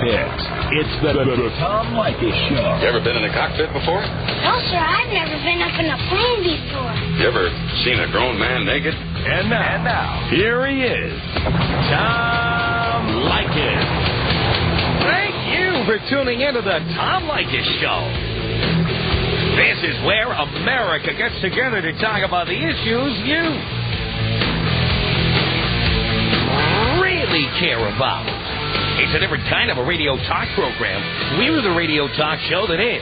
Cockpit. It's the Tom Leykis Show. You ever been in a cockpit before? No, sir, I've never been up in a plane before. You ever seen a grown man naked? And now, here he is, Tom Leykis. Thank you for tuning into the Tom Leykis Show. This is where America gets together to talk about the issues you really care about. It's a different kind of a radio talk program. We're the radio talk show that is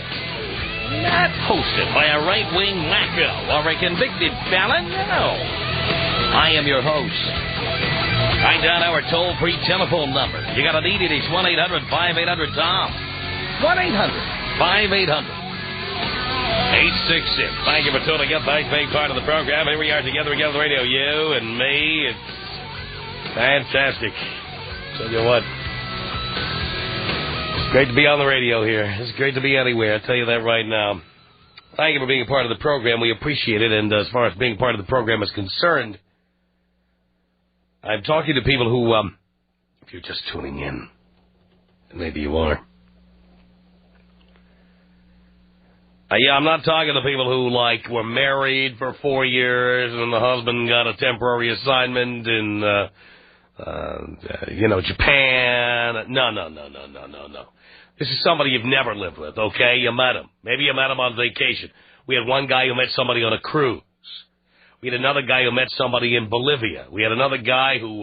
not hosted by a right-wing wacko or a convicted felon. No. I am your host. Write down our toll-free telephone number. You gotta need it. It's 1-800-5800-TOM. 1-800-5800-866. Thank you for tuning in. Thanks for being part of the program. Here we are together on the radio. You and me. It's fantastic. Tell you what. It's great to be on the radio here. It's great to be anywhere. I'll tell you that right now. Thank you for being a part of the program. We appreciate it. And as far as being part of the program is concerned, I'm talking to people who, if you're just tuning in, and maybe you are. Yeah, I'm not talking to people who, were married for 4 years and the husband got a temporary assignment in, Japan. No. This is somebody you've never lived with, okay? You met him. Maybe you met him on vacation. We had one guy who met somebody on a cruise. We had another guy who met somebody in Bolivia. We had another guy who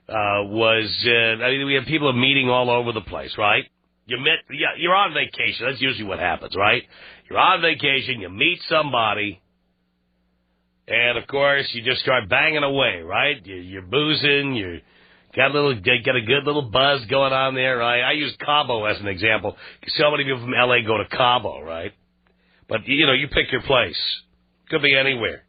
we have people meeting all over the place, right? You're on vacation. That's usually what happens, right? You're on vacation, you meet somebody, and, of course, you just start banging away, right? You're boozing, you got a good little buzz going on there, right? I use Cabo as an example. So many people from L.A. go to Cabo, right? But, you pick your place. Could be anywhere.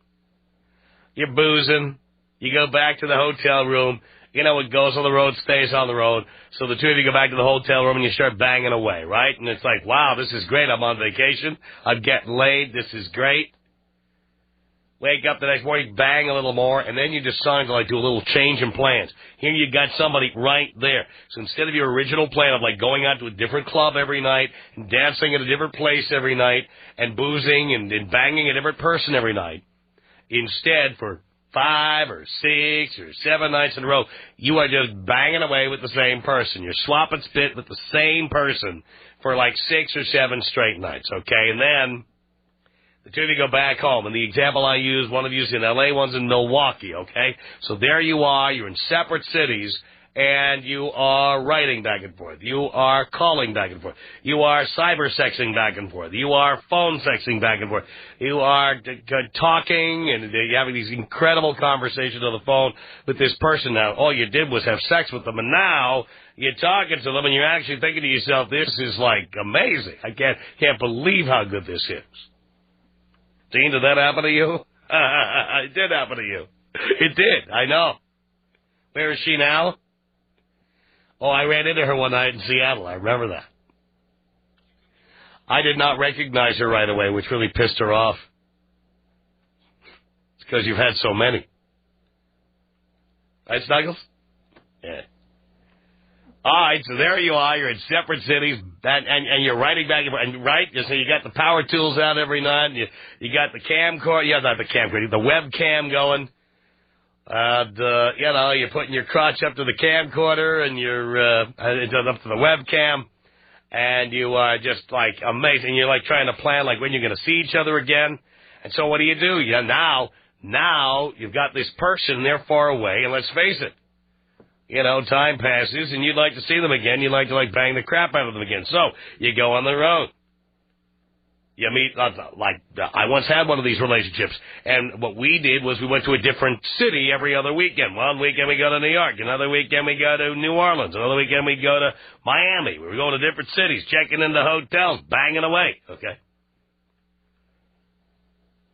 You're boozing. You go back to the hotel room. What goes on the road stays on the road. So the two of you go back to the hotel room and you start banging away, right? And it's like, wow, this is great. I'm on vacation. I'm getting laid. This is great. Wake up the next morning, bang a little more, and then you decide to do a little change in plans. Here you got somebody right there. So instead of your original plan of going out to a different club every night and dancing at a different place every night and boozing and banging a different person every night, instead for 5 or 6 or 7 nights in a row, you are just banging away with the same person. You're swapping spit with the same person for 6 or 7 straight nights, okay? And then the two of you go back home. And the example I use, one of you's in L.A., one's in Milwaukee, okay? So there you are. You're in separate cities, and you are writing back and forth. You are calling back and forth. You are cyber-sexing back and forth. You are phone-sexing back and forth. You are talking, and you're having these incredible conversations on the phone with this person. Now, all you did was have sex with them, and now you're talking to them, and you're actually thinking to yourself, this is, amazing. I can't believe how good this is. Dean, did that happen to you? It did happen to you. It did, I know. Where is she now? Oh, I ran into her one night in Seattle. I remember that. I did not recognize her right away, which really pissed her off. It's because you've had so many. Right, Snuggles? Yeah. All right, so there you are. You're in separate cities, and you're writing back and right. So you got the power tools out every night. And you got the camcorder. Yeah, not the camcorder. The webcam going. You're putting your crotch up to the camcorder, and you're up to the webcam, and you are just amazing. You're trying to plan when you're going to see each other again. And so what do? Now you've got this person, they're far away, and let's face it. Time passes, and you'd like to see them again. You'd like to, bang the crap out of them again. So you go on the road. You meet, I once had one of these relationships, and what we did was we went to a different city every other weekend. One weekend we go to New York. Another weekend we go to New Orleans. Another weekend we go to Miami. We were going to different cities, checking into hotels, banging away, okay?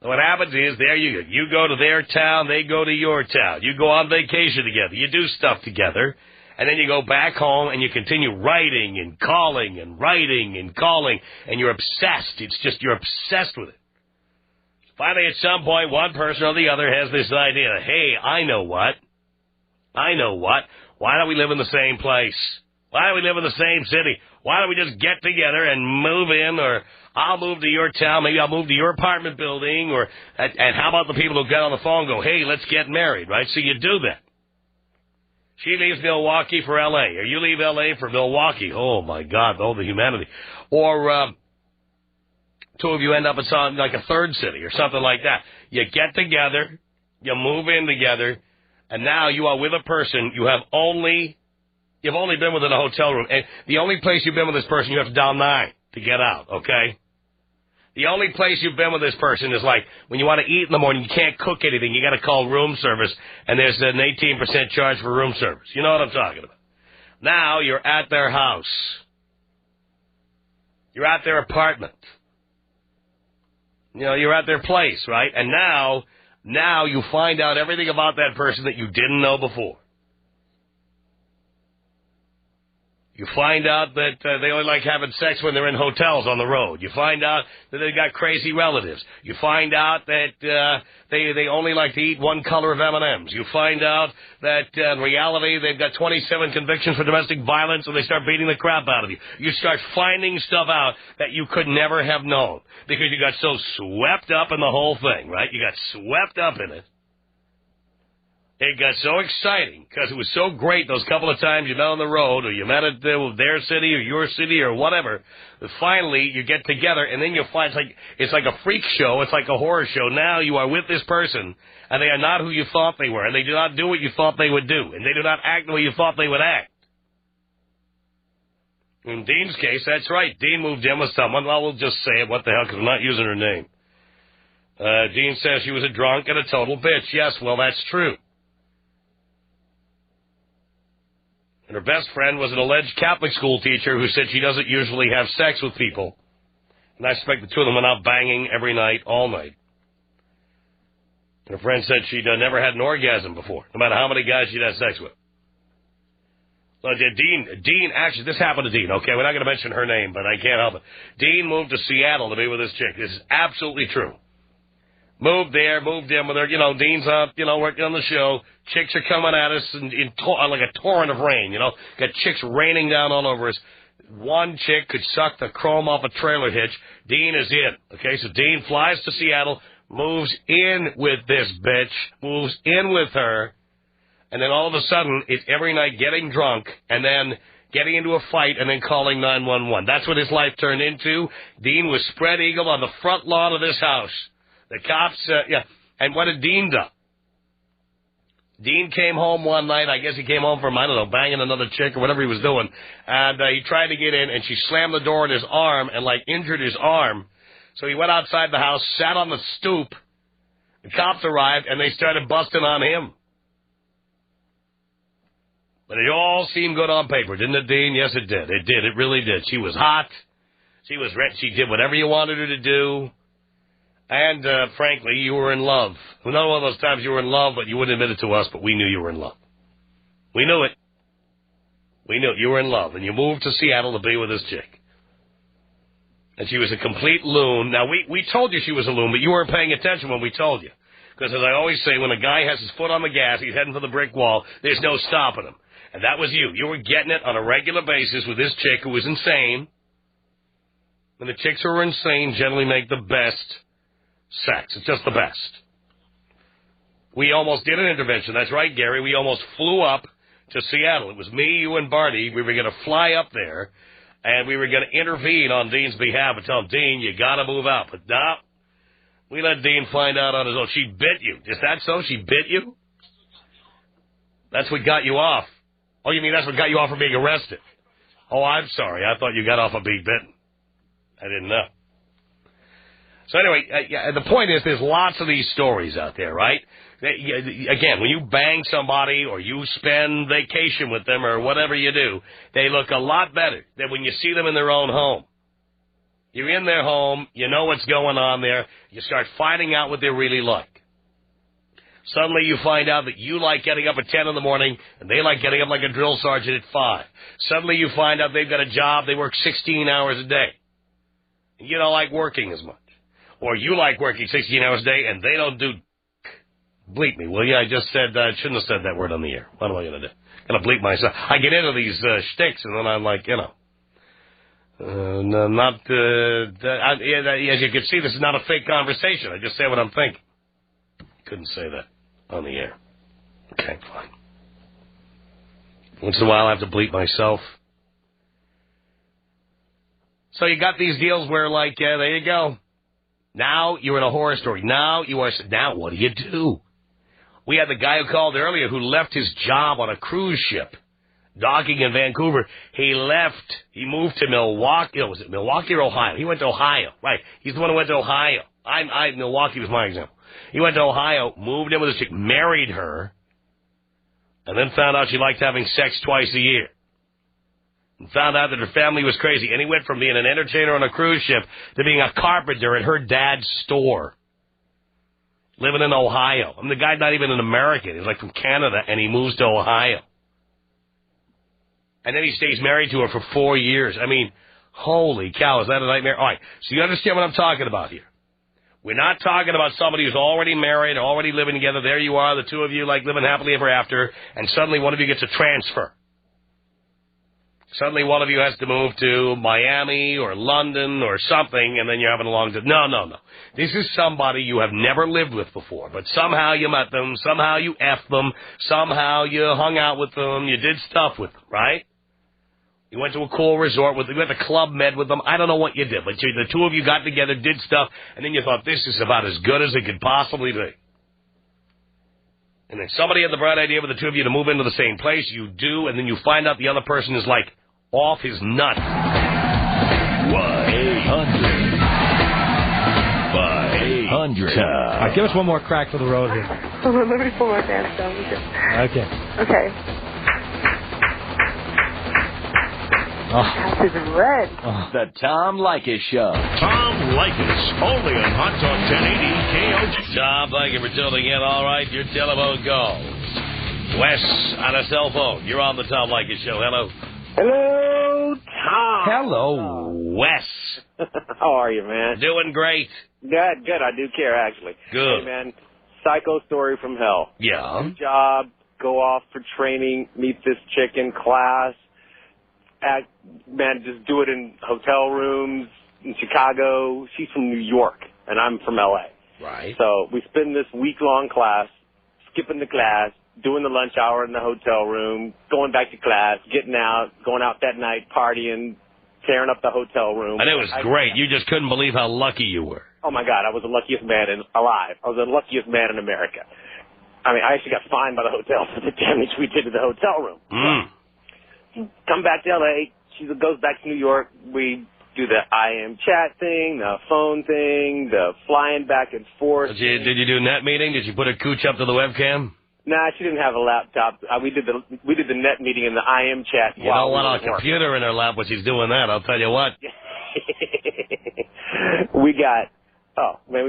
What happens is, there you go. You go to their town, they go to your town. You go on vacation together. You do stuff together. And then you go back home and you continue writing and calling and writing and calling. And you're obsessed. It's just, you're obsessed with it. Finally, at some point, one person or the other has this idea. Hey, I know what. Why don't we live in the same place? Why do we live in the same city? Why don't we just get together and move in, or I'll move to your town, maybe I'll move to your apartment building, and how about the people who get on the phone and go, hey, let's get married, right? So you do that. She leaves Milwaukee for L.A., or you leave L.A. for Milwaukee. Oh, my God, all the humanity. Or two of you end up in something like a third city or something like that. You get together, you move in together, and now you are with a person you've only been within a hotel room. And the only place you've been with this person, you have to dial 9 to get out, okay? The only place you've been with this person is like when you want to eat in the morning, you can't cook anything. You got to call room service, and there's an 18% charge for room service. You know what I'm talking about. Now you're at their house. You're at their apartment. You know, you're at their place, right? And now you find out everything about that person that you didn't know before. You find out that they only like having sex when they're in hotels on the road. You find out that they got crazy relatives. You find out that they only like to eat one color of M&Ms. You find out that in reality they've got 27 convictions for domestic violence, and they start beating the crap out of you. You start finding stuff out that you could never have known because you got so swept up in the whole thing, right? You got swept up in it. It got so exciting because it was so great those couple of times you met on the road, or you met at their city or your city or whatever, that finally you get together, and then you find it's like a freak show. It's like a horror show. Now you are with this person, and they are not who you thought they were, and they do not do what you thought they would do, and they do not act the way you thought they would act. In Dean's case, that's right. Dean moved in with someone. Well, we'll just say it. What the hell, because I'm not using her name. Dean says she was a drunk and a total bitch. Yes, well, that's true. And her best friend was an alleged Catholic school teacher who said she doesn't usually have sex with people. And I suspect the two of them went out banging every night, all night. And her friend said she'd never had an orgasm before, no matter how many guys she'd had sex with. So Dean, actually, this happened to Dean, okay? We're not going to mention her name, but I can't help it. Dean moved to Seattle to be with this chick. This is absolutely true. Moved in with her. You know, Dean's up, working on the show. Chicks are coming at us like a torrent of rain, Got chicks raining down all over us. One chick could suck the chrome off a trailer hitch. Dean is in. Okay, so Dean flies to Seattle, moves in with this bitch, moves in with her, and then all of a sudden, it's every night getting drunk, and then getting into a fight, and then calling 911. That's what his life turned into. Dean was spread eagle on the front lawn of this house. The cops, and what did Dean do? Dean came home one night. I guess he came home from, banging another chick or whatever he was doing. And he tried to get in, and she slammed the door in his arm and, injured his arm. So he went outside the house, sat on the stoop. The cops arrived, and they started busting on him. But it all seemed good on paper, didn't it, Dean? Yes, it did. It did. It really did. She was hot. She was rich. She did whatever you wanted her to do. And, frankly, you were in love. Another one of those times you were in love, but you wouldn't admit it to us, but we knew you were in love. We knew it. We knew it. You were in love, and you moved to Seattle to be with this chick. And she was a complete loon. Now, we told you she was a loon, but you weren't paying attention when we told you. Because, as I always say, when a guy has his foot on the gas, he's heading for the brick wall, there's no stopping him. And that was you. You were getting it on a regular basis with this chick who was insane. And the chicks who are insane generally make the best sex. It's just the best. We almost did an intervention. That's right, Gary. We almost flew up to Seattle. It was me, you, and Barty. We were going to fly up there, and we were going to intervene on Dean's behalf and tell him, Dean, you got to move out. But no, we let Dean find out on his own. She bit you. Is that so? She bit you? That's what got you off. Oh, you mean that's what got you off from being arrested? Oh, I'm sorry. I thought you got off of being bitten. I didn't know. So anyway, the point is there's lots of these stories out there, right? Again, when you bang somebody or you spend vacation with them or whatever you do, they look a lot better than when you see them in their own home. You're in their home, you know what's going on there, you start finding out what they're really like. Suddenly you find out that you like getting up at 10 in the morning and they like getting up like a drill sergeant at 5. Suddenly you find out they've got a job, they work 16 hours a day. You don't like working as much. Or you like working 16 hours a day, and they don't do... Bleep me, will you? I just said I shouldn't have said that word on the air. What am I going to do? Gotta bleep myself. I get into these shticks, and then I'm like, you know. No, not, as you can see, this is not a fake conversation. I just say what I'm thinking. Couldn't say that on the air. Okay, fine. Once in a while, I have to bleep myself. So you got these deals where, like, there you go. Now you're in a horror story. Now what do you do? We had the guy who called earlier who left his job on a cruise ship, docking in Vancouver. He left. He moved to Milwaukee. Was it Milwaukee or Ohio? He went to Ohio. Right. He's the one who went to Ohio. Milwaukee was my example. He went to Ohio, moved in with a chick, married her, and then found out she liked having sex twice a year. And found out that her family was crazy. And he went from being an entertainer on a cruise ship to being a carpenter at her dad's store. Living in Ohio. The guy's not even an American. He's like from Canada, and he moves to Ohio. And then he stays married to her for 4 years. I mean, holy cow, is that a nightmare? All right, so you understand what I'm talking about here. We're not talking about somebody who's already married, already living together. There you are, the two of you, like, living happily ever after, and suddenly one of you gets a transfer. Suddenly one of you has to move to Miami or London or something, and then you're having a long time. No. This is somebody you have never lived with before, but somehow you met them, somehow you effed them, somehow you hung out with them, you did stuff with them, right? You went to a cool resort with them, you went to Club Med with them. I don't know what you did, but the two of you got together, did stuff, and then you thought, this is about as good as it could possibly be. And then somebody had the bright idea for the two of you to move into the same place. You do, and then you find out the other person is like, off his nut. 1-800-5800. All right, give us one more crack for the road here. Let me pull my pants down. Okay. Okay. Oh. This is red. Oh. The Tom Leykis Show. Tom Leykis, only on Hot Talk 1080 KOG. Tom, thank you for tuning in. All right, your telephone calls. Wes on a cell phone. You're on the Tom Leykis Show. Hello. Hello, Tom. Hello, Wes. How are you, man? Doing great. Good. I do care, actually. Good. Hey, man, psycho story from hell. Yeah. New job, go off for training, meet this chick in class. Just do it in hotel rooms in Chicago. She's from New York, and I'm from L.A. Right. So we spend this week-long class, skipping the class, doing the lunch hour in the hotel room, going back to class, getting out, going out that night, partying, tearing up the hotel room. And it was great. You just couldn't believe how lucky you were. Oh, my God. I was the luckiest man alive. I was the luckiest man in America. I mean, I actually got fined by the hotel for the damage we did to the hotel room. Come back to L.A. She goes back to New York. We do the IM chat thing, the phone thing, the flying back and forth. Did you do net meeting? Did you put a cooch up to the webcam? Nah, she didn't have a laptop. We did the net meeting in the IM chat. You don't want a computer in her lap when she's doing that. I'll tell you what. We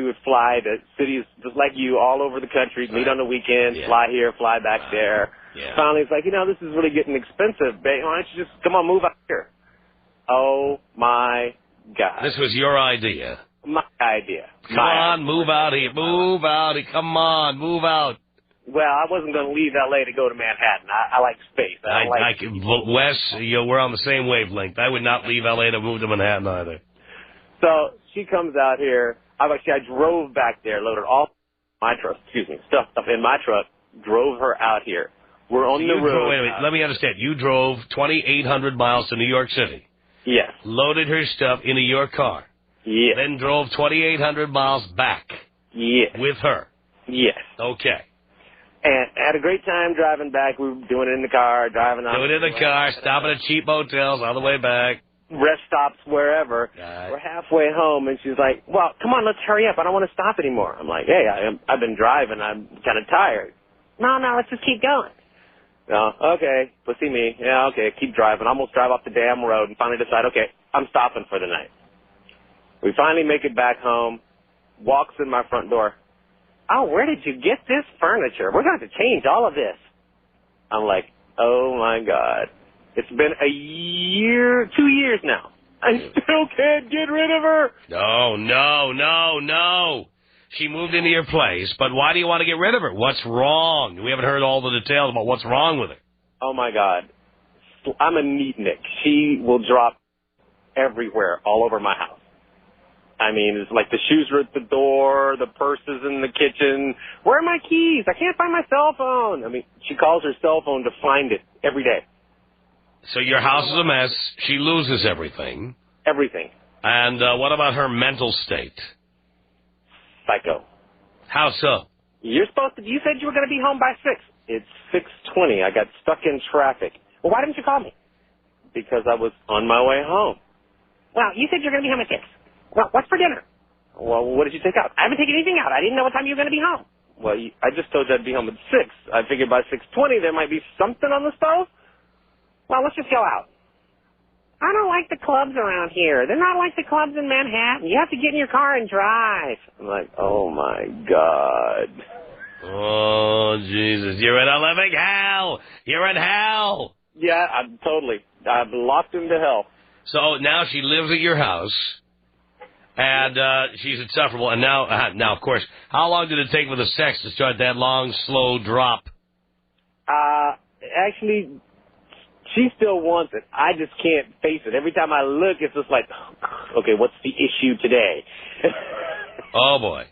would fly to cities just like you all over the country, meet on the weekends, fly here, fly back there. Yeah. Finally, it's like, this is really getting expensive, babe. Why don't you just come on, move out here? Oh my God! This was your idea. My idea. Come on, move out here. Move out here. Come on, move out. Well, I wasn't going to leave L.A. to go to Manhattan. I like space. Wes, we're on the same wavelength. I would not leave L.A. to move to Manhattan either. So she comes out here. I drove back there, loaded all my truck, stuff in my truck, drove her out here. We're on the road. Wait a minute. Let me understand. You drove 2,800 miles to New York City. Yes. Loaded her stuff into your car. Yes. Then drove 2,800 miles back. Yes. With her. Yes. Okay. And had a great time driving back. We were doing it in the car, driving on. Doing it in the car, stopping at cheap hotels on the way back. Rest stops wherever. Right. We're halfway home, and she's like, well, come on, let's hurry up. I don't want to stop anymore. I'm like, hey, I've been driving. I'm kind of tired. No, let's just keep going. No, okay, pussy me. Yeah, okay, keep driving. Almost drive off the damn road and finally decide, okay, I'm stopping for the night. We finally make it back home, walks in my front door. Oh, where did you get this furniture? We're going to have to change all of this. I'm like, oh, my God. It's been 2 years now. I still can't get rid of her. No. She moved into your place, but why do you want to get rid of her? What's wrong? We haven't heard all the details about what's wrong with her. Oh, my God. I'm a neatnik. She will drop everywhere, all over my house. I mean, it's like the shoes are at the door, the purse is in the kitchen. Where are my keys? I can't find my cell phone. I mean, she calls her cell phone to find it every day. So your house is a mess. She loses everything. Everything. And what about her mental state? Psycho. How so? You said you were going to be home by 6. It's 6:20. I got stuck in traffic. Well, why didn't you call me? Because I was on my way home. Well, you said you were going to be home at 6. Well, what's for dinner? Well, what did you take out? I haven't taken anything out. I didn't know what time you were going to be home. Well, I just told you I'd be home at 6. I figured by 6:20 there might be something on the stove. Well, let's just go out. I don't like the clubs around here. They're not like the clubs in Manhattan. You have to get in your car and drive. I'm like, oh, my God. Oh, Jesus. You're in a living hell. You're in hell. Yeah, I'm locked into hell. So now she lives at your house, and she's insufferable. And now, of course, how long did it take for the sex to start that long, slow drop? Actually, she still wants it. I just can't face it. Every time I look, it's just like, okay, what's the issue today? Oh, boy.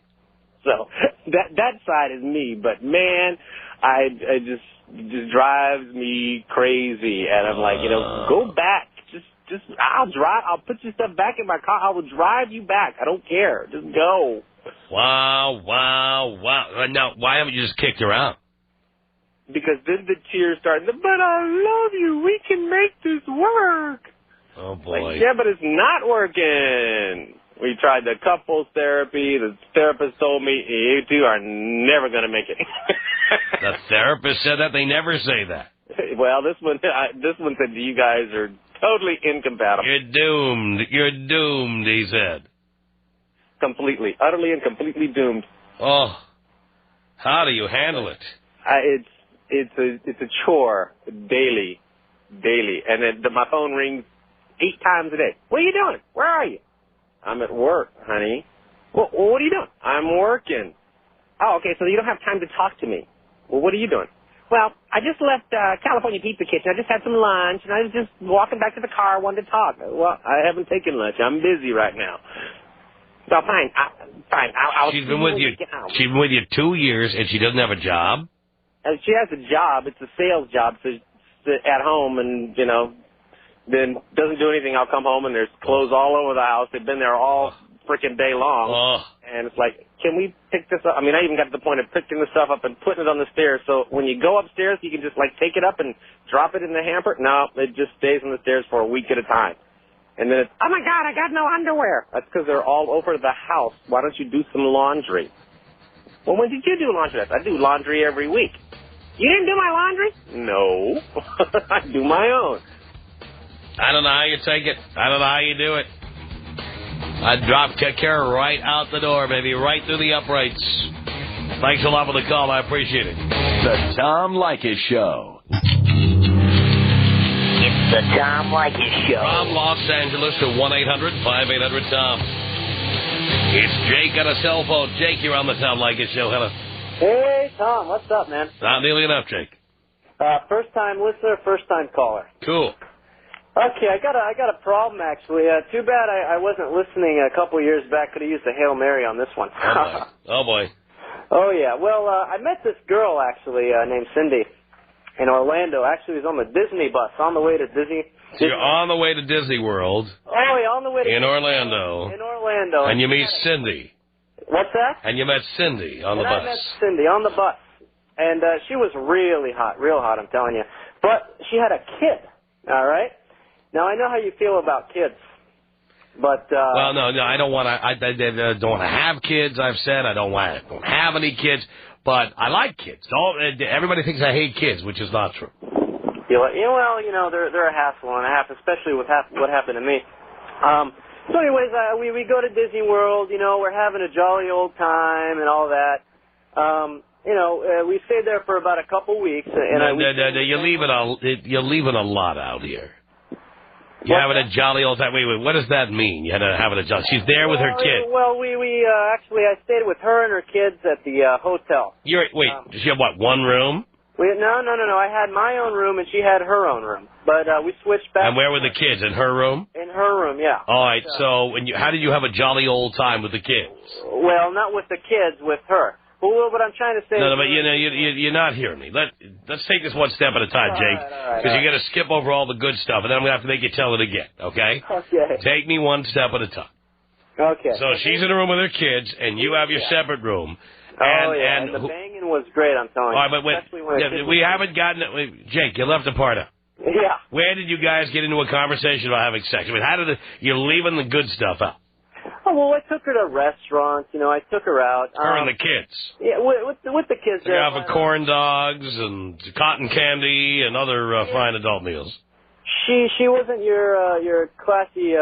So that side is me, but man, I just drives me crazy, and I'm like, go back. Just I'll drive. I'll put your stuff back in my car. I will drive you back. I don't care. Just go. Wow. Now, why haven't you just kicked her out? Because then the tears start. But I love you. We can make this work. Oh boy. Like, yeah, but it's not working. We tried the couples therapy. The therapist told me, you two are never going to make it. The therapist said that? They never say that. Well, this one said you guys are totally incompatible. You're doomed, he said. Completely. Utterly and completely doomed. Oh. How do you handle it? It's a chore daily. And then my phone rings 8 times a day. What are you doing? Where are you? I'm at work, honey. Well, what are you doing? I'm working. Oh, okay, so you don't have time to talk to me. Well, what are you doing? Well, I just left California Pizza Kitchen. I just had some lunch, and I was just walking back to the car. I wanted to talk. Well, I haven't taken lunch. I'm busy right now. So fine. I'll She's been with you. She's been with you 2 years, and she doesn't have a job. She has a job. It's a sales job. So she's at home, and then doesn't do anything. I'll come home, and there's clothes all over the house. They've been there all freaking day long. And it's like, can we pick this up? I mean, I even got to the point of picking the stuff up and putting it on the stairs. So when you go upstairs, you can just, take it up and drop it in the hamper. No, it just stays on the stairs for a week at a time. And then it's, oh, my God, I got no underwear. That's because they're all over the house. Why don't you do some laundry? Well, when did you do laundry? I do laundry every week. You didn't do my laundry? No. I do my own. I don't know how you take it. I don't know how you do it. I'd kick her right out the door, baby, right through the uprights. Thanks a lot for the call. I appreciate it. The Tom Leykis Show. It's the Tom Leykis Show. From Los Angeles to 1-800-5800-TOM. It's Jake on a cell phone. Jake, you're on the Tom Leykis Show. Hello. Hey, Tom. What's up, man? Not nearly enough, Jake. First-time listener, first-time caller. Cool. Okay, I got a problem, actually. Too bad I wasn't listening a couple of years back. Could have used a Hail Mary on this one. Oh, boy. Oh, yeah. Well, I met this girl, actually, named Cindy in Orlando. Actually, it was on the Disney bus on the way to Disney. So you're on the way to Disney World. Oh, yeah, on the way to in Orlando. In Orlando. And you meet Cindy. What's that? And you met Cindy on the bus. I met Cindy on the bus. And she was really hot, real hot, I'm telling you. But she had a kid, all right? Now, I know how you feel about kids, but... well, no, I don't want to... I don't want to have kids, I've said. I don't have any kids, but I like kids. Everybody thinks I hate kids, which is not true. Well, they're a hassle and a half, especially with what happened to me. So anyways, we go to Disney World, we're having a jolly old time and all that. We stayed there for about a couple weeks. And you're leaving a lot out here. You're having a jolly old time. Wait, what does that mean? You're having a jolly... She's there with her kid. Well, we actually, I stayed with her and her kids at the hotel. She had what, one room? No. I had my own room, and she had her own room. But we switched back. And where were the kids? In her room? In her room, yeah. All right, so how did you have a jolly old time with the kids? Well, not with the kids, with her. Well, what I'm trying to say No, is... but you're not hearing me. Let's take this one step at a time, Jake, because you're going to skip over all the good stuff, and then I'm going to have to make you tell it again, okay? Okay. Take me one step at a time. Okay. So she's in a room with her kids, and you have your separate room. And the banging was great, I'm telling you. All right, but we haven't gotten... Jake, you left the part out. Yeah. Where did you guys get into a conversation about having sex? I mean, how did you're leaving the good stuff out? Oh, well, I took her to restaurants. I took her out. Her and the kids. Yeah, with the kids. They have corn dogs and cotton candy and other fine adult meals. She wasn't your classy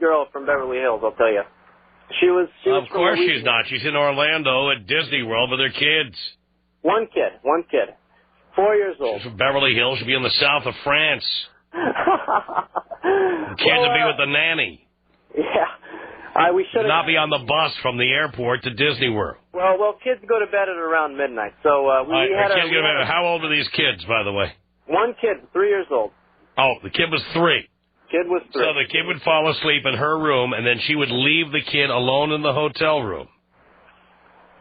girl from Beverly Hills, I'll tell you. She was of course she's not. She's in Orlando at Disney World with her kids. One kid. 4 years old. She's from Beverly Hills. She'll be in the south of France. The kids will be with the nanny. Yeah. We should not be on the bus from the airport to Disney World. Well, kids go to bed at around midnight. So we had how old are these kids, by the way? One kid, 3 years old. Oh, the kid was 3. Kid was 3. So the kid would fall asleep in her room, and then she would leave the kid alone in the hotel room.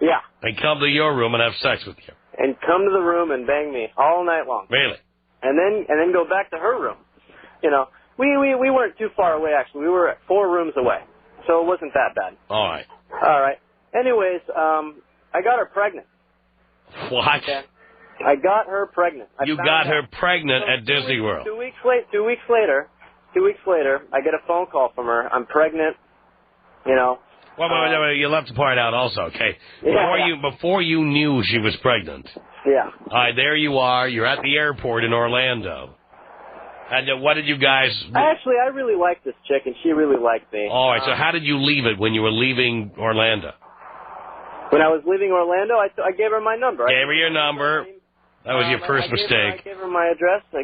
Yeah. And come to your room and have sex with you. And come to the room and bang me all night long. Really? And then go back to her room. We weren't too far away, actually. We were 4 rooms away. So it wasn't that bad. All right. Anyways, I got her pregnant. What? Okay. I got her pregnant. You got her pregnant at Disney World. 2 weeks later, I get a phone call from her. I'm pregnant. Wait, you left the part out also, okay? Before you knew she was pregnant. Yeah. All right, there you are. You're at the airport in Orlando. And what did you guys... I really liked this chick, and she really liked me. All right, so how did you leave it when you were leaving Orlando? When I was leaving Orlando, I gave her my number. Gave her your number. That was your first mistake. I gave her my address. I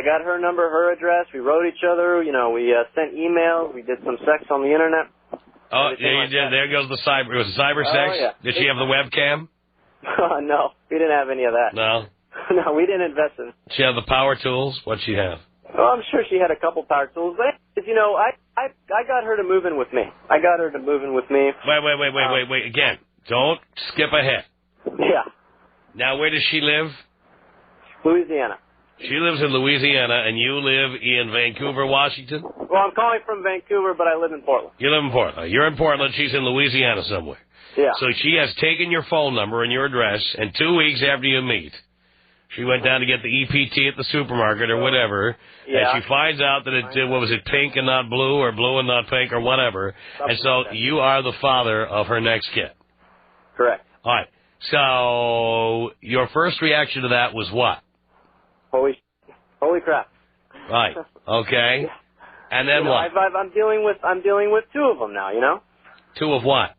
got her number, her address. We wrote each other. We sent emails. We did some sex on the internet. Oh, yeah, you did. There goes the cyber. It was cyber sex? Yeah. Did she have the webcam? No, we didn't have any of that. No? No, we didn't invest in it. She had the power tools? What'd she have? Oh, I'm sure she had a couple power tools. But, I got her to move in with me. Wait. Again, don't skip ahead. Yeah. Now, where does she live? Louisiana. She lives in Louisiana, and you live in Vancouver, Washington? Well, I'm calling from Vancouver, but I live in Portland. You live in Portland. You're in Portland. She's in Louisiana somewhere. Yeah. So she has taken your phone number and your address, and 2 weeks after you meet, she went down to get the EPT at the supermarket or whatever, and she finds out that it pink and not blue, or blue and not pink, or whatever, and so you are the father of her next kid. Correct. All right. So your first reaction to that was what? Holy crap. Right. Okay. And then what? I'm dealing with 2 of them now, 2 of what?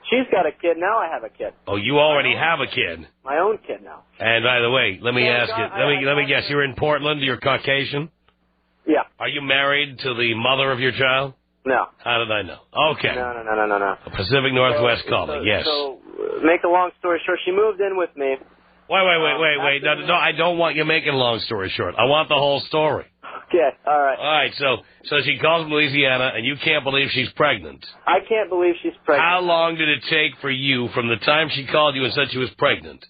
She's got a kid, now I have a kid. Oh, you already have a kid. My own kid now. And by the way, let me ask you, let me guess, you're in Portland, you're Caucasian? Yeah. Are you married to the mother of your child? No. How did I know? Okay. No. Pacific Northwest calling, yes. So, make a long story short, she moved in with me. Wait. No, I don't want you making a long story short. I want the whole story. Okay, all right. All right, so she calls from Louisiana, and you can't believe she's pregnant. I can't believe she's pregnant. How long did it take for you from the time she called you and said she was pregnant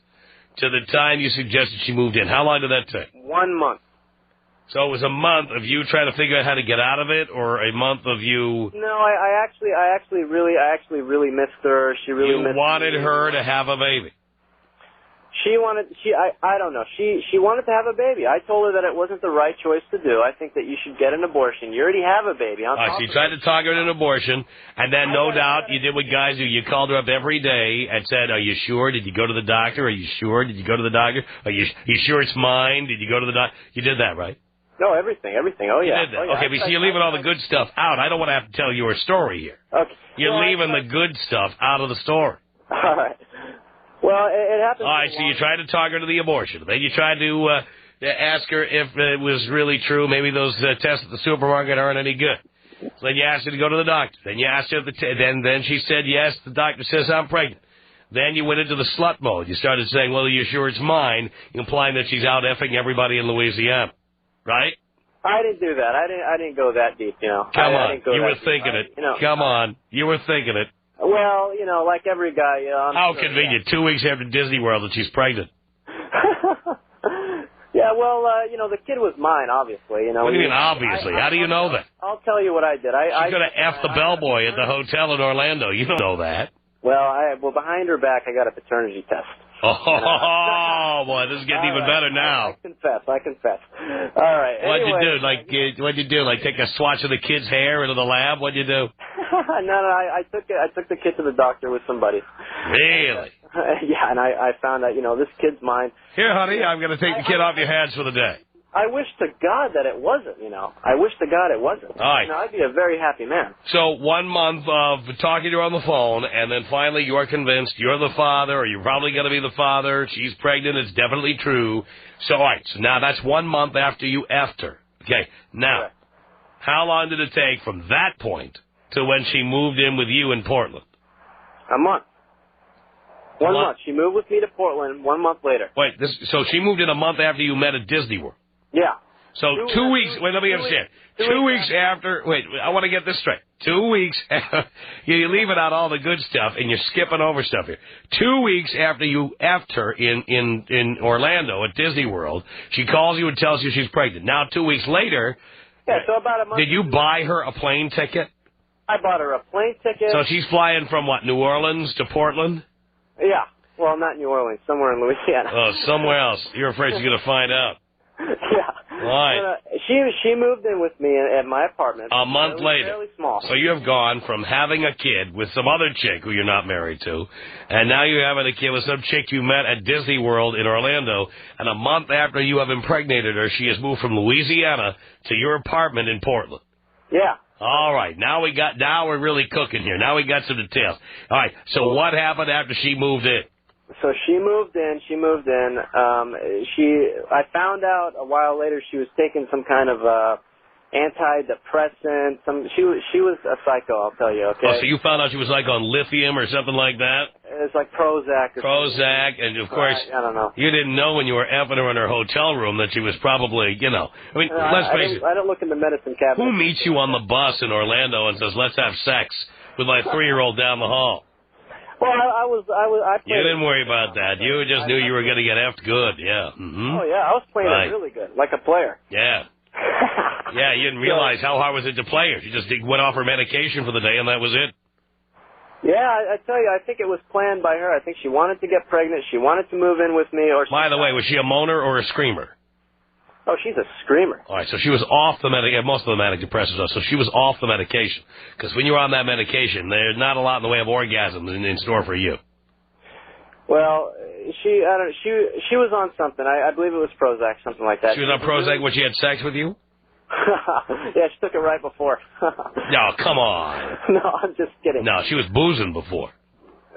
to the time you suggested she moved in? How long did that take? 1 month. So it was a month of you trying to figure out how to get out of it, or a month of you... No, I actually really missed her. She really missed me. You wanted her to have a baby. I don't know. She wanted to have a baby. I told her that it wasn't the right choice to do. I think that you should get an abortion. You already have a baby. So you tried to talk her into an abortion, and then no doubt you did what guys do. You called her up every day and said, "Are you sure? Did you go to the doctor? Are you sure? Did you go to the doctor? Are you sure it's mine? Did you go to the doctor?" You did that, right? No, everything. Oh, yeah. You did that. Okay, but see, you're leaving all the good stuff out. I don't want to have to tell your story here. Okay. You're leaving the good stuff out of the story. All right. Well, it happened. All right, so you tried to talk her to the abortion. Then you tried to ask her if it was really true. Maybe those tests at the supermarket aren't any good. So then you asked her to go to the doctor. Then you asked her, then she said, yes, the doctor says I'm pregnant. Then you went into the slut mode. You started saying, well, are you sure it's mine, implying that she's out effing everybody in Louisiana. Right? I didn't do that. I didn't go that deep, you know. Come I on. didn't go You that were deep. thinking it. You know, Come on. You were thinking it. Well, you know, like every guy, you know. How convenient. 2 weeks after Disney World that she's pregnant. Yeah, well, you know, the kid was mine, obviously. You know. What do you mean, obviously? How do you know that? I'll tell you what I did. She's going to F the bellboy at the hotel in Orlando. You don't know that. Well, behind her back, I got a paternity test. Oh, boy, this is getting even better now. I confess. All right. What'd anyway, you do? What'd you do? Like take a swatch of the kid's hair into the lab? What'd you do? no, I took the kid to the doctor with somebody. Really? Yeah, and I found out, you know, this kid's mine. Here, honey, I'm going to take the kid off your hands for the day. I wish to God that it wasn't, you know. I wish to God it wasn't. All right. You know, I'd be a very happy man. So 1 month of talking to her on the phone, and then finally you're convinced you're the father, or you're probably going to be the father. She's pregnant. It's definitely true. So, all right. So now that's 1 month after you effed her. Okay. Now, Correct. How long did it take from that point to when she moved in with you in Portland? A month. One month. She moved with me to Portland 1 month later. Wait, so she moved in a month after you met at Disney World? Yeah. So 2 weeks, wait, let me understand. 2 weeks after, wait, I want to get this straight. 2 weeks, you're leaving out all the good stuff and you're skipping over stuff here. 2 weeks after you effed her in Orlando at Disney World, she calls you and tells you she's pregnant. Now 2 weeks later, yeah, so about a month. Did you buy her a plane ticket? I bought her a plane ticket. So she's flying from what, New Orleans to Portland? Yeah. Well, not New Orleans, somewhere in Louisiana. Oh, somewhere else. You're afraid she's going to find out. Yeah. Right. She moved in with me at my apartment. A month later. Fairly small. So you have gone from having a kid with some other chick who you're not married to, and now you're having a kid with some chick you met at Disney World in Orlando, and a month after you have impregnated her, she has moved from Louisiana to your apartment in Portland. Yeah. All right. Now we're really cooking here. Now we got some details. All right. So what happened after she moved in? So she moved in. I found out a while later she was taking some kind of antidepressant. She was a psycho, I'll tell you. Okay. Oh, so you found out she was like on lithium or something like that? It's like Prozac. Prozac, and of course, I don't know. You didn't know when you were effing her in her hotel room that she was probably, you know. I mean, let's face it. I don't look in the medicine cabinet. Who meets you on the bus in Orlando and says, "Let's have sex" with my 3-year-old down the hall? Well, I played. You didn't worry about that. You just knew you were going to get effed good. Yeah. Mm-hmm. Oh yeah, I was playing it really good, like a player. Yeah. Yeah, you didn't realize how hard was it to play her. She just went off her medication for the day, and that was it. Yeah, I tell you, I think it was planned by her. I think she wanted to get pregnant. She wanted to move in with me. By the way, was she a moaner or a screamer? Oh, she's a screamer. All right, so she was off the most of the manic depressants are, so she was off the medication. Because when you're on that medication, there's not a lot in the way of orgasms in store for you. Well, she was on something. I believe it was Prozac, something like that. She was on Prozac when she had sex with you? Yeah, she took it right before. No, come on. No, I'm just kidding. No, she was boozing before.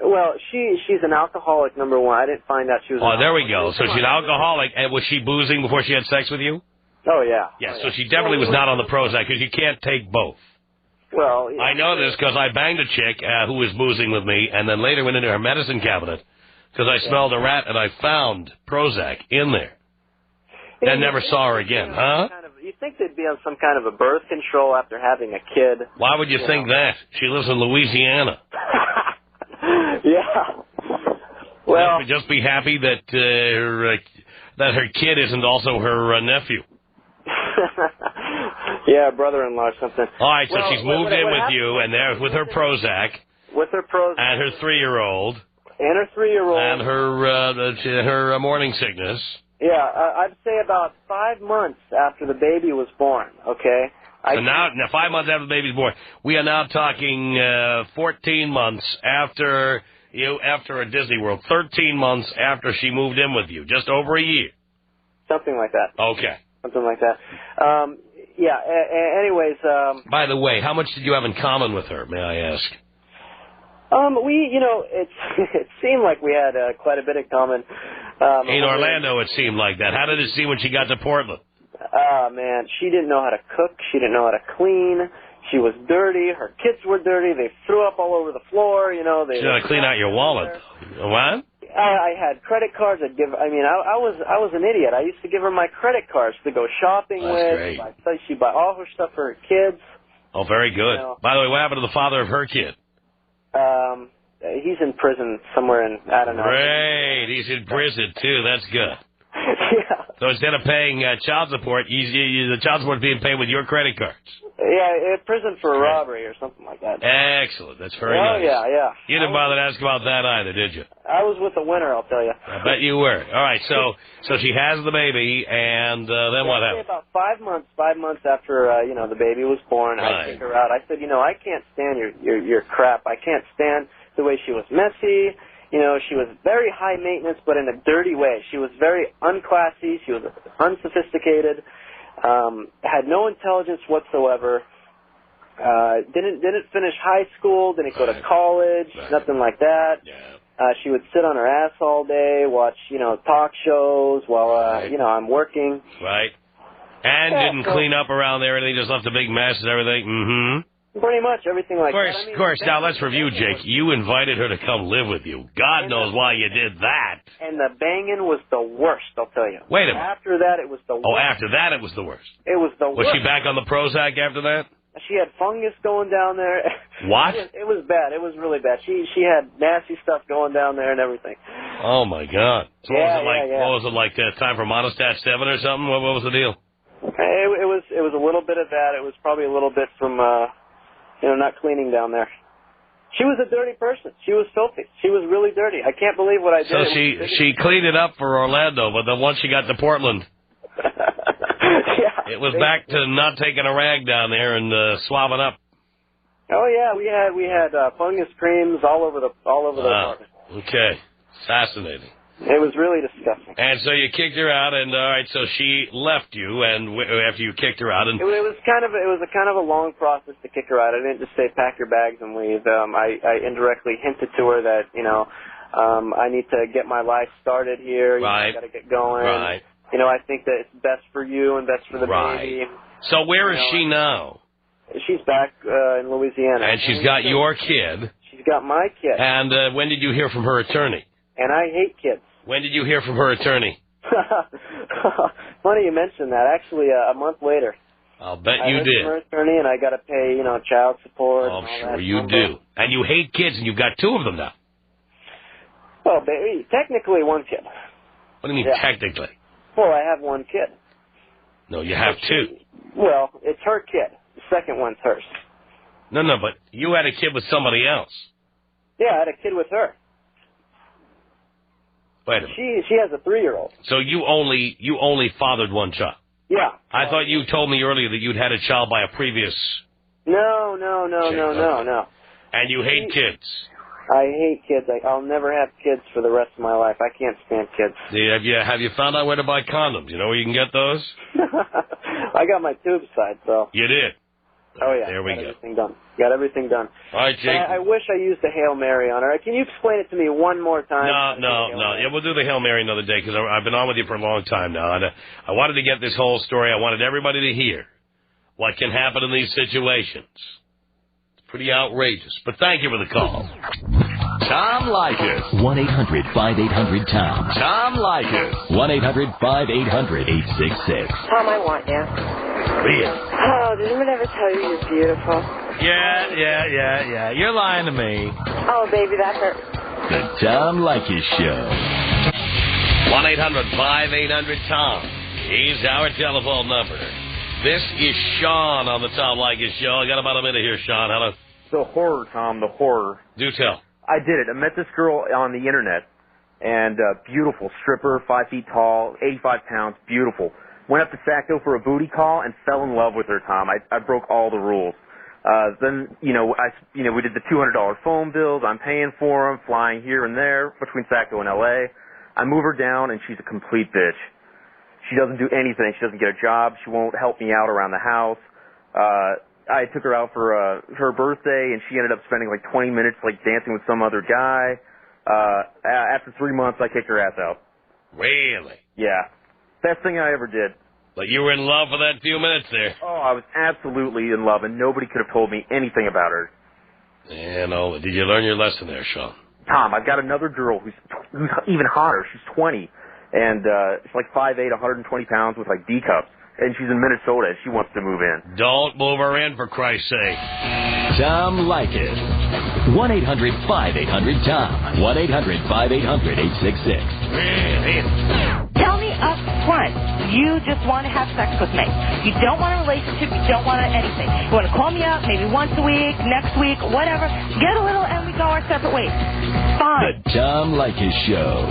Well, she's an alcoholic, number one. I didn't find out she was. Oh, there we go. So she's an alcoholic, and was she boozing before she had sex with you? Oh yeah. Yeah. So she definitely was not on the Prozac because you can't take both. Well, yeah. I know this because I banged a chick who was boozing with me, and then later went into her medicine cabinet because I smelled a rat and I found Prozac in there. Then never saw her again, huh? You think they'd be on some kind of a birth control after having a kid? Why would you think that? She lives in Louisiana. Yeah. Well, just be happy that her kid isn't also her nephew. Yeah, brother-in-law or something. All right, so she's moved in with you, and there with her Prozac. With her Prozac. And her 3-year-old. And her 3-year-old. And her morning sickness. Yeah, I'd say about 5 months after the baby was born. Okay. So now 5 months after the baby's born, we are now talking 14 months after at Disney World. 13 months after she moved in with you, just over a year. Something like that. Okay. Something like that. Yeah. Anyways. By the way, how much did you have in common with her? May I ask? It seemed like we had quite a bit in common. In Orlando, it seemed like that. How did it seem when she got to Portland? Man, she didn't know how to cook. She didn't know how to clean. She was dirty. Her kids were dirty. They threw up all over the floor. You know, She's got to clean out your wallet. What? I had credit cards. I was an idiot. I used to give her my credit cards to go shopping with. Great. She'd buy all her stuff for her kids. Oh, very good. You know. By the way, what happened to the father of her kid? He's in prison somewhere in, I don't know. Great. He's in prison, too. That's good. Yeah. So instead of paying child support, the child support is being paid with your credit cards. Yeah, prison for robbery or something like that. Excellent. That's very nice. Oh, yeah. You didn't bother to ask about that either, did you? I was with a winner, I'll tell you. I bet you were. All right, so she has the baby, and then what happened? About 5 months after, the baby was born, Right. I took her out. I said, I can't stand your crap. I can't stand the way she was messy. She was very high maintenance, but in a dirty way. She was very unclassy. She was unsophisticated. Had no intelligence whatsoever. Didn't finish high school. Didn't go to college. Nothing like that. Yeah. She would sit on her ass all day, watch talk shows while I'm working. Right. And didn't clean up around there, and they just left a big mess and everything. Mm-hmm. Pretty much everything like that. Of course. Now let's review, Jake. You invited her to come live with you. God knows why you did that. And the banging was the worst, I'll tell you. Wait a minute. After that, it was the worst. Oh, after that, it was the worst. It was the worst. Was she back on the Prozac after that? She had fungus going down there. What? It was bad. It was really bad. She had nasty stuff going down there and everything. Oh my God! So Yeah. What was it like? Time for Monostat 7 or something? What was the deal? It was a little bit of that. It was probably a little bit from not cleaning down there. She was a dirty person. She was filthy. She was really dirty. I can't believe what I did. So she cleaned it up for Orlando, but then once she got to Portland, it was back to not taking a rag down there and swabbing up. Oh yeah, we had fungus creams all over the apartment. Okay, fascinating. It was really disgusting. And so you kicked her out, and all right, so she left you, and after you kicked her out, and it was kind of a long process to kick her out. I didn't just say pack your bags and leave. I indirectly hinted to her that I need to get my life started here. I got to get going. Right. I think that it's best for you and best for the baby. So where is she now? She's back in Louisiana. And she's got your kid. She's got my kid. And when did you hear from her attorney? And I hate kids. When did you hear from her attorney? Funny you mentioned that. Actually, a month later. I'll bet you I heard did. from her attorney, and I got to pay, child support. Oh, and all sure that you do. And you hate kids, and you've got 2 of them now. Well, baby, technically 1 kid. What do you mean technically? Well, I have 1 kid. No, you have 2. Well, it's her kid. The second one's hers. No, but you had a kid with somebody else. Yeah, I had a kid with her. Wait a minute. She has a 3-year-old. So you only fathered 1 child. Yeah. I thought you told me earlier that you'd had a child by a previous. No. And you hate kids. I hate kids. I'll never have kids for the rest of my life. I can't stand kids. Have you found out where to buy condoms? You know where you can get those? I got my tube side, so. You did? Oh, yeah. There we go. Got everything done. All right, Jake. I wish I used a Hail Mary on her. Can you explain it to me one more time? No. Yeah, we'll do the Hail Mary another day because I've been on with you for a long time now. And I wanted to get this whole story. I wanted everybody to hear what can happen in these situations. It's pretty outrageous. But thank you for the call. Tom Leykis. 1-800-5800-TOM. Tom Leykis. 1-800-5800-866. Tom, I want you. Really? Oh, did anyone ever tell you you're beautiful? Yeah. You're lying to me. Oh, baby, that hurt. The Tom Leykis Show. 1-800-5800-TOM. He's our telephone number. This is Sean on the Tom Leykis Show. I got about a minute here, Sean. Hello. The horror, Tom, the horror. Do tell. I did it. I met this girl on the internet, and beautiful stripper, 5 feet tall, 85 pounds, beautiful. Went up to Sacco for a booty call and fell in love with her, Tom. I broke all the rules. Then, we did the $200 phone bills. I'm paying for them, flying here and there between Sacco and L.A. I move her down, and she's a complete bitch. She doesn't do anything. She doesn't get a job. She won't help me out around the house. I took her out for her birthday, and she ended up spending like 20 minutes dancing with some other guy. After 3 months, I kicked her ass out. Really? Yeah. Best thing I ever did. But you were in love for that few minutes there. Oh, I was absolutely in love, and nobody could have told me anything about her. Yeah, no. Did you learn your lesson there, Sean? Tom, I've got another girl who's even hotter. She's 20, and she's like 5'8", 120 pounds with like D cups, and she's in Minnesota, and she wants to move in. Don't move her in, for Christ's sake. Tom Leykis. 1-800-5800-TOM. 1-800-5800-866. Tell me up front, you just want to have sex with me. You don't want a relationship. You don't want anything. You want to call me up maybe once a week, next week, whatever. Get a little and we go our separate ways. Fine. The Tom Leykis Show.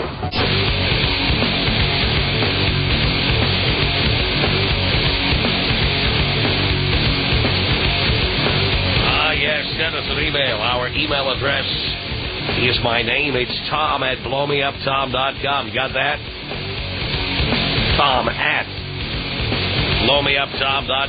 Yes, send us an email. Our email address is my name. It's Tom at blowmeuptom.com. You got that? Tom at blowmeuptom.com.